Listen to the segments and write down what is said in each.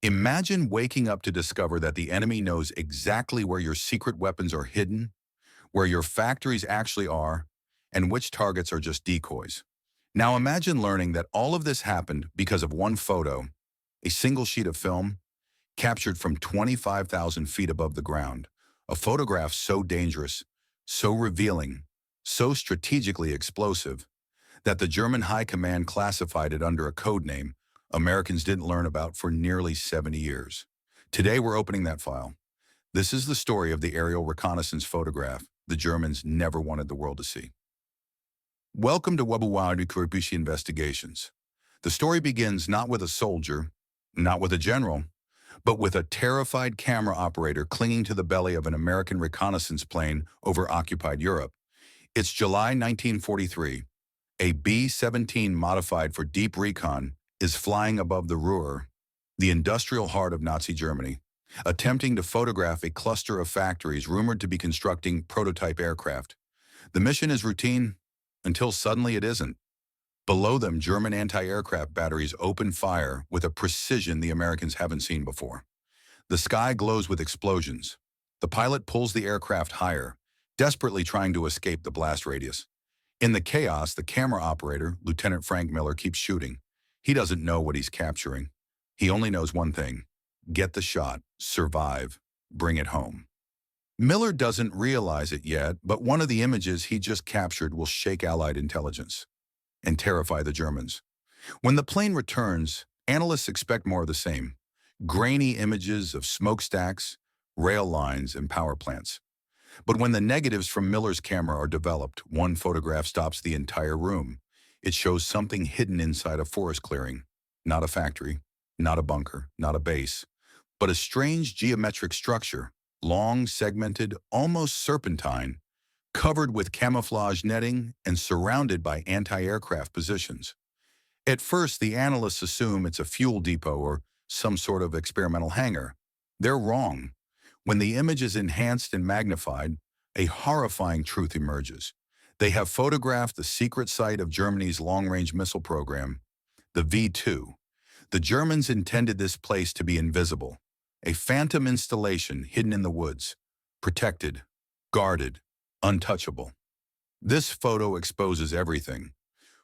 Imagine waking up to discover that the enemy knows exactly where your secret weapons are hidden, where your factories actually are, and which targets are just decoys. Now imagine learning that all of this happened because of one photo, a single sheet of film, captured from 25,000 feet above the ground. A photograph so dangerous, so revealing, so strategically explosive, that the German High Command classified it under a code name Americans didn't learn about for nearly 70 years. Today we're opening that file. This is the story of the aerial reconnaissance photograph the Germans never wanted the world to see. Welcome to WWII Investigations. The story begins not with a soldier, not with a general, but with a terrified camera operator clinging to the belly of an American reconnaissance plane over occupied Europe. It's July 1943. A B-17 modified for deep recon is flying above the Ruhr, the industrial heart of Nazi Germany, attempting to photograph a cluster of factories rumored to be constructing prototype aircraft. The mission is routine until suddenly it isn't. Below them, German anti-aircraft batteries open fire with a precision the Americans haven't seen before. The sky glows with explosions. The pilot pulls the aircraft higher, desperately trying to escape the blast radius. In the chaos, the camera operator, Lieutenant Frank Miller, keeps shooting. He doesn't know what he's capturing. He only knows one thing: get the shot, survive, bring it home. Miller doesn't realize it yet, but one of the images he just captured will shake Allied intelligence and terrify the Germans. When the plane returns, analysts expect more of the same: grainy images of smokestacks, rail lines, and power plants. But when the negatives from Miller's camera are developed, one photograph stops the entire room. It shows something hidden inside a forest clearing. Not a factory, not a bunker, not a base, but a strange geometric structure, long, segmented, almost serpentine, covered with camouflage netting and surrounded by anti-aircraft positions. At first, the analysts assume it's a fuel depot or some sort of experimental hangar. They're wrong. When the image is enhanced and magnified, a horrifying truth emerges. They have photographed the secret site of Germany's long-range missile program, the V2. The Germans intended this place to be invisible, a phantom installation hidden in the woods, protected, guarded, untouchable. This photo exposes everything.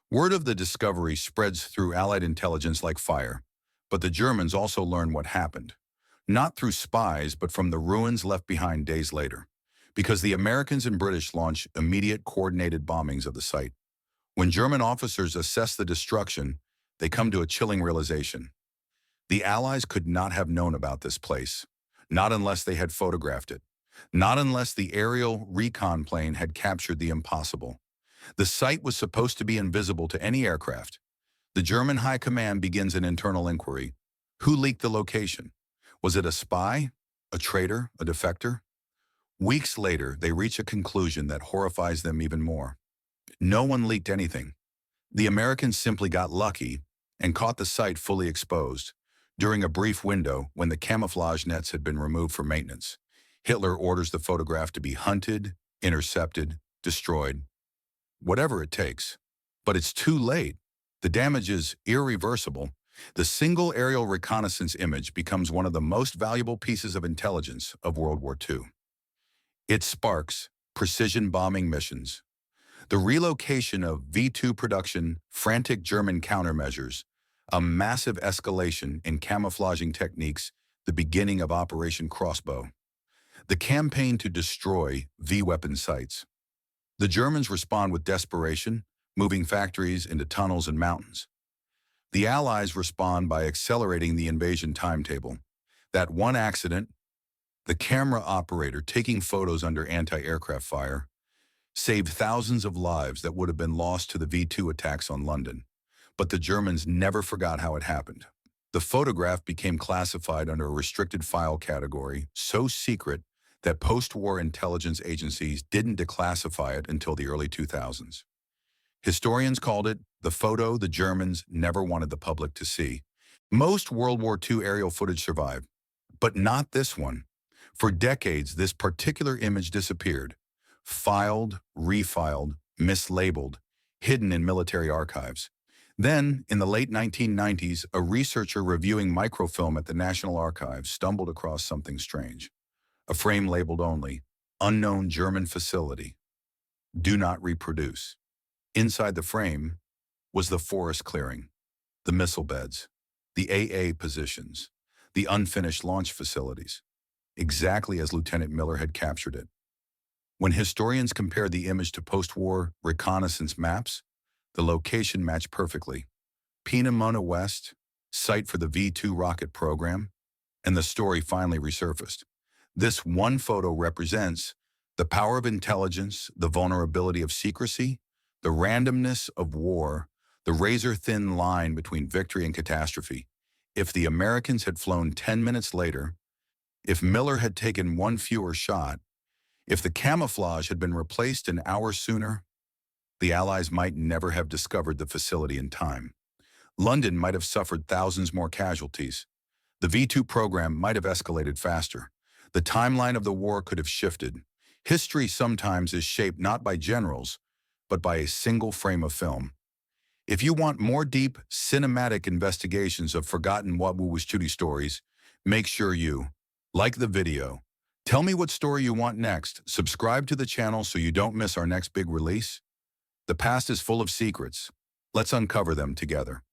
Word of the discovery spreads through Allied intelligence like fire, but the Germans also learn what happened. Not through spies, but from the ruins left behind days later, because the Americans and British launch immediate coordinated bombings of the site. When German officers assess the destruction, they come to a chilling realization. The Allies could not have known about this place, not unless they had photographed it, not unless the aerial recon plane had captured the impossible. The site was supposed to be invisible to any aircraft. The German High Command begins an internal inquiry. Who leaked the location? Was it a spy, a traitor, a defector? Weeks later, they reach a conclusion that horrifies them even more. No one leaked anything. The Americans simply got lucky and caught the site fully exposed during a brief window when the camouflage nets had been removed for maintenance. Hitler orders the photograph to be hunted, intercepted, destroyed, whatever it takes. But it's too late. The damage is irreversible. The single aerial reconnaissance image becomes one of the most valuable pieces of intelligence of World War II. It sparks precision bombing missions, the relocation of V2 production, frantic German countermeasures, a massive escalation in camouflaging techniques, the beginning of Operation Crossbow, the campaign to destroy V-weapon sites. The Germans respond with desperation, moving factories into tunnels and mountains. The Allies respond by accelerating the invasion timetable. That one accident, the camera operator taking photos under anti-aircraft fire, saved thousands of lives that would have been lost to the V2 attacks on London. But the Germans never forgot how it happened. The photograph became classified under a restricted file category, so secret that post-war intelligence agencies didn't declassify it until the early 2000s. Historians called it the photo the Germans never wanted the public to see. Most World War II aerial footage survived, but not this one. For decades, this particular image disappeared, filed, refiled, mislabeled, hidden in military archives. Then, in the late 1990s, a researcher reviewing microfilm at the National Archives stumbled across something strange. A frame labeled only, "Unknown German Facility. Do not reproduce." Inside the frame was the forest clearing, the missile beds, the AA positions, the unfinished launch facilities, exactly as Lieutenant Miller had captured it. When historians compared the image to post-war reconnaissance maps, the location matched perfectly. Peenemünde West, site for the V-2 rocket program, and the story finally resurfaced. This one photo represents the power of intelligence, the vulnerability of secrecy, the randomness of war, the razor-thin line between victory and catastrophe. If the Americans had flown 10 minutes later, if Miller had taken one fewer shot, if the camouflage had been replaced an hour sooner, the Allies might never have discovered the facility in time. London might have suffered thousands more casualties. The V-2 program might have escalated faster. The timeline of the war could have shifted. History sometimes is shaped not by generals, but by a single frame of film. If you want more deep, cinematic investigations of forgotten WWII stories, make sure you like the video. Tell me what story you want next. Subscribe to the channel so you don't miss our next big release. The past is full of secrets. Let's uncover them together.